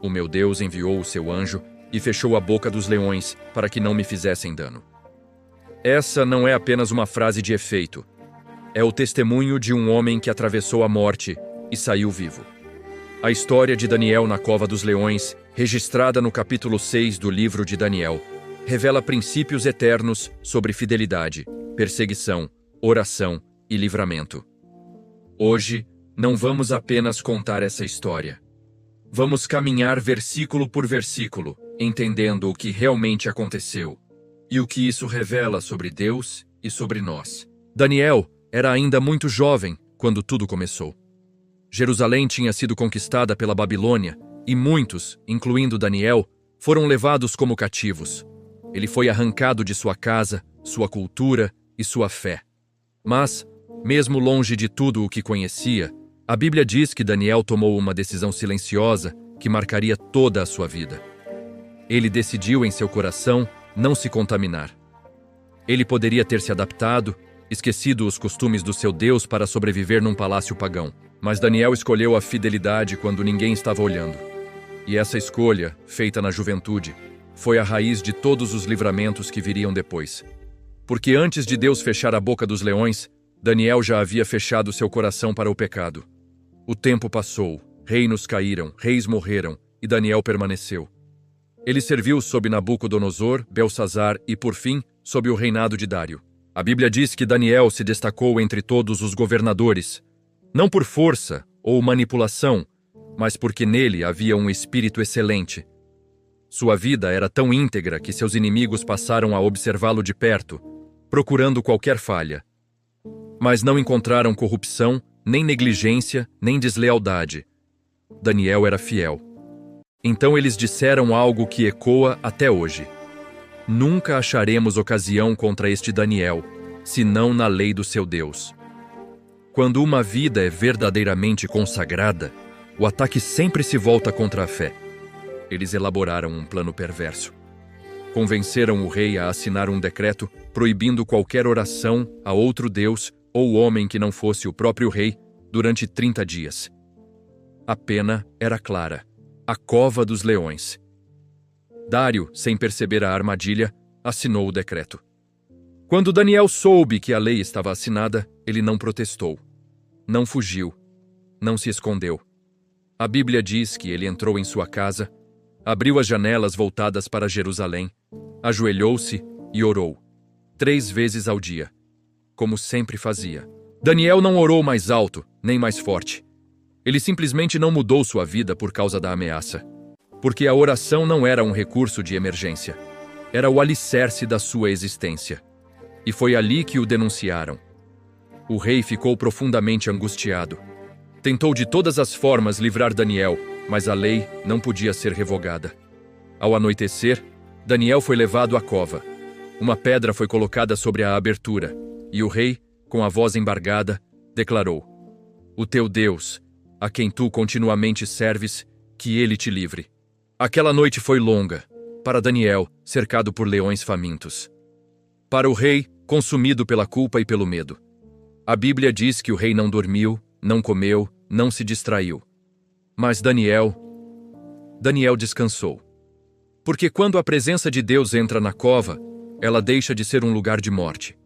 O meu Deus enviou o seu anjo e fechou a boca dos leões para que não me fizessem dano. Essa não é apenas uma frase de efeito. É o testemunho de um homem que atravessou a morte e saiu vivo. A história de Daniel na cova dos leões, registrada no capítulo 6 do livro de Daniel, revela princípios eternos sobre fidelidade, perseguição, oração e livramento. Hoje, não vamos apenas contar essa história. Vamos caminhar versículo por versículo, entendendo o que realmente aconteceu e o que isso revela sobre Deus e sobre nós. Daniel era ainda muito jovem quando tudo começou. Jerusalém tinha sido conquistada pela Babilônia e muitos, incluindo Daniel, foram levados como cativos. Ele foi arrancado de sua casa, sua cultura e sua fé. Mas, mesmo longe de tudo o que conhecia, a Bíblia diz que Daniel tomou uma decisão silenciosa que marcaria toda a sua vida. Ele decidiu em seu coração não se contaminar. Ele poderia ter se adaptado, esquecido os costumes do seu Deus para sobreviver num palácio pagão. Mas Daniel escolheu a fidelidade quando ninguém estava olhando. E essa escolha, feita na juventude, foi a raiz de todos os livramentos que viriam depois. Porque antes de Deus fechar a boca dos leões, Daniel já havia fechado seu coração para o pecado. O tempo passou, reinos caíram, reis morreram, e Daniel permaneceu. Ele serviu sob Nabucodonosor, Belsazar e, por fim, sob o reinado de Dário. A Bíblia diz que Daniel se destacou entre todos os governadores, não por força ou manipulação, mas porque nele havia um espírito excelente. Sua vida era tão íntegra que seus inimigos passaram a observá-lo de perto, procurando qualquer falha. Mas não encontraram corrupção, nem negligência, nem deslealdade. Daniel era fiel. Então eles disseram algo que ecoa até hoje. Nunca acharemos ocasião contra este Daniel, senão na lei do seu Deus. Quando uma vida é verdadeiramente consagrada, o ataque sempre se volta contra a fé. Eles elaboraram um plano perverso. Convenceram o rei a assinar um decreto proibindo qualquer oração a outro deus ou homem que não fosse o próprio rei durante 30 dias. A pena era clara: a cova dos leões. Dário, sem perceber a armadilha, assinou o decreto. Quando Daniel soube que a lei estava assinada, ele não protestou, não fugiu, não se escondeu. A Bíblia diz que ele entrou em sua casa, abriu as janelas voltadas para Jerusalém, ajoelhou-se e orou, 3 vezes ao dia, como sempre fazia. Daniel não orou mais alto, nem mais forte. Ele simplesmente não mudou sua vida por causa da ameaça. Porque a oração não era um recurso de emergência. Era o alicerce da sua existência. E foi ali que o denunciaram. O rei ficou profundamente angustiado. Tentou de todas as formas livrar Daniel, mas a lei não podia ser revogada. Ao anoitecer, Daniel foi levado à cova. Uma pedra foi colocada sobre a abertura, e o rei, com a voz embargada, declarou: "O teu Deus, a quem tu continuamente serves, que ele te livre." Aquela noite foi longa, para Daniel, cercado por leões famintos. Para o rei, consumido pela culpa e pelo medo. A Bíblia diz que o rei não dormiu, não comeu, não se distraiu. Mas Daniel descansou. Porque quando a presença de Deus entra na cova, ela deixa de ser um lugar de morte.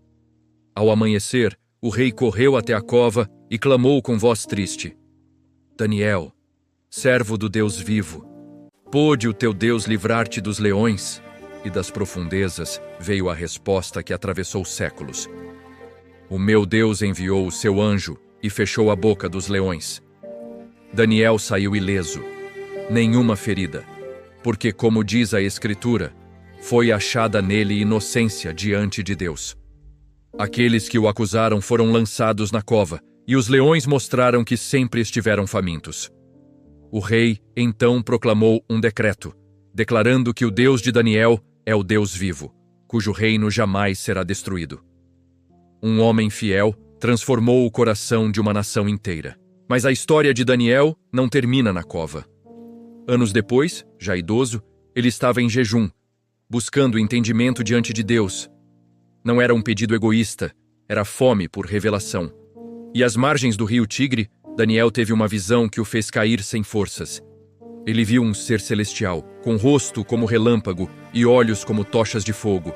Ao amanhecer, o rei correu até a cova e clamou com voz triste: "Daniel, servo do Deus vivo, pôde o teu Deus livrar-te dos leões?" E das profundezas veio a resposta que atravessou séculos: "O meu Deus enviou o seu anjo e fechou a boca dos leões." Daniel saiu ileso, nenhuma ferida, porque, como diz a Escritura, foi achada nele inocência diante de Deus. Aqueles que o acusaram foram lançados na cova, e os leões mostraram que sempre estiveram famintos. O rei, então, proclamou um decreto, declarando que o Deus de Daniel é o Deus vivo, cujo reino jamais será destruído. Um homem fiel transformou o coração de uma nação inteira. Mas a história de Daniel não termina na cova. Anos depois, já idoso, ele estava em jejum, buscando entendimento diante de Deus. Não era um pedido egoísta, era fome por revelação. E às margens do rio Tigre, Daniel teve uma visão que o fez cair sem forças. Ele viu um ser celestial, com rosto como relâmpago e olhos como tochas de fogo.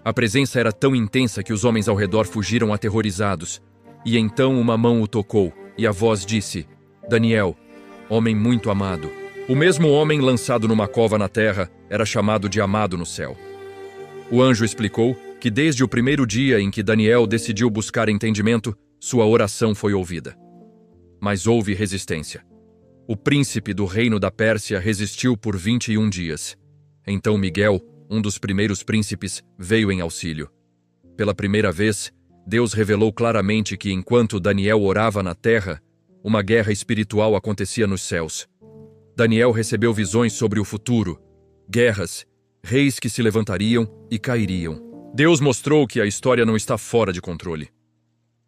A presença era tão intensa que os homens ao redor fugiram aterrorizados. E então uma mão o tocou, e a voz disse: Daniel, homem muito amado. O mesmo homem lançado numa cova na terra era chamado de amado no céu. O anjo explicou que desde o primeiro dia em que Daniel decidiu buscar entendimento, sua oração foi ouvida. Mas houve resistência. O príncipe do reino da Pérsia resistiu por 21 dias. Então Miguel, um dos primeiros príncipes, veio em auxílio. Pela primeira vez, Deus revelou claramente que enquanto Daniel orava na terra, uma guerra espiritual acontecia nos céus. Daniel recebeu visões sobre o futuro, guerras, reis que se levantariam e cairiam. Deus mostrou que a história não está fora de controle.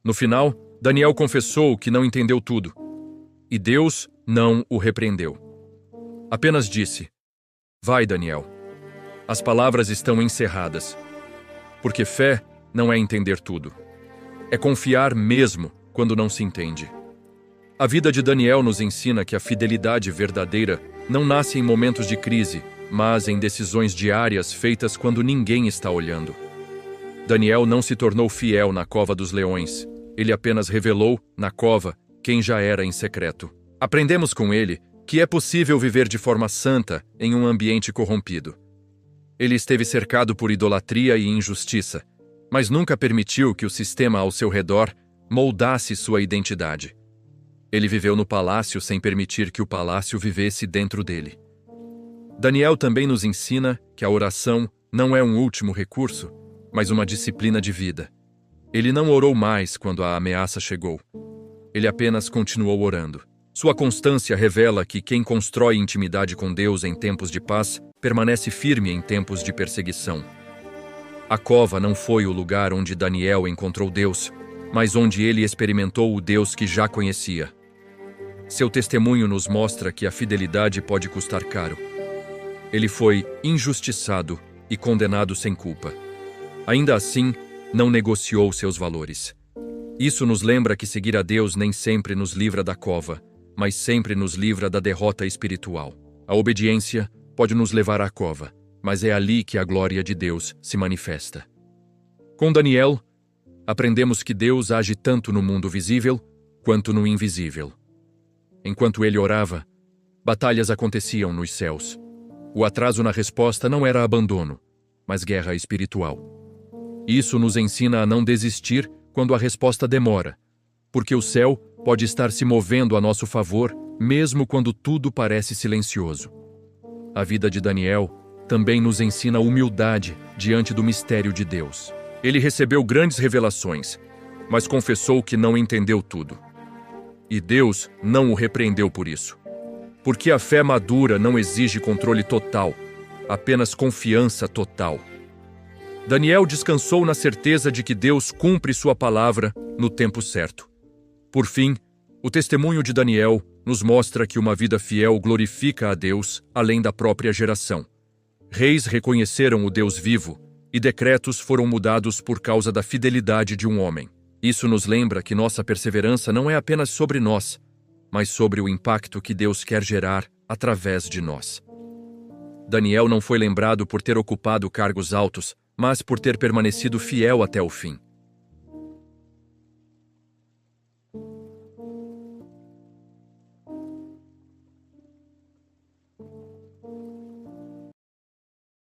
No final, Daniel confessou que não entendeu tudo. E Deus não o repreendeu. Apenas disse: Vai, Daniel. As palavras estão encerradas. Porque fé não é entender tudo. É confiar mesmo quando não se entende. A vida de Daniel nos ensina que a fidelidade verdadeira não nasce em momentos de crise, mas em decisões diárias feitas quando ninguém está olhando. Daniel não se tornou fiel na cova dos leões. Ele apenas revelou, na cova, quem já era em secreto. Aprendemos com ele que é possível viver de forma santa em um ambiente corrompido. Ele esteve cercado por idolatria e injustiça, mas nunca permitiu que o sistema ao seu redor moldasse sua identidade. Ele viveu no palácio sem permitir que o palácio vivesse dentro dele. Daniel também nos ensina que a oração não é um último recurso, mas uma disciplina de vida. Ele não orou mais quando a ameaça chegou. Ele apenas continuou orando. Sua constância revela que quem constrói intimidade com Deus em tempos de paz permanece firme em tempos de perseguição. A cova não foi o lugar onde Daniel encontrou Deus, mas onde ele experimentou o Deus que já conhecia. Seu testemunho nos mostra que a fidelidade pode custar caro. Ele foi injustiçado e condenado sem culpa. Ainda assim, não negociou seus valores. Isso nos lembra que seguir a Deus nem sempre nos livra da cova, mas sempre nos livra da derrota espiritual. A obediência pode nos levar à cova, mas é ali que a glória de Deus se manifesta. Com Daniel, aprendemos que Deus age tanto no mundo visível quanto no invisível. Enquanto ele orava, batalhas aconteciam nos céus. O atraso na resposta não era abandono, mas guerra espiritual. Isso nos ensina a não desistir quando a resposta demora, porque o céu pode estar se movendo a nosso favor, mesmo quando tudo parece silencioso. A vida de Daniel também nos ensina humildade diante do mistério de Deus. Ele recebeu grandes revelações, mas confessou que não entendeu tudo. E Deus não o repreendeu por isso. Porque a fé madura não exige controle total, apenas confiança total. Daniel descansou na certeza de que Deus cumpre sua palavra no tempo certo. Por fim, o testemunho de Daniel nos mostra que uma vida fiel glorifica a Deus além da própria geração. Reis reconheceram o Deus vivo e decretos foram mudados por causa da fidelidade de um homem. Isso nos lembra que nossa perseverança não é apenas sobre nós, mas sobre o impacto que Deus quer gerar através de nós. Daniel não foi lembrado por ter ocupado cargos altos, mas por ter permanecido fiel até o fim.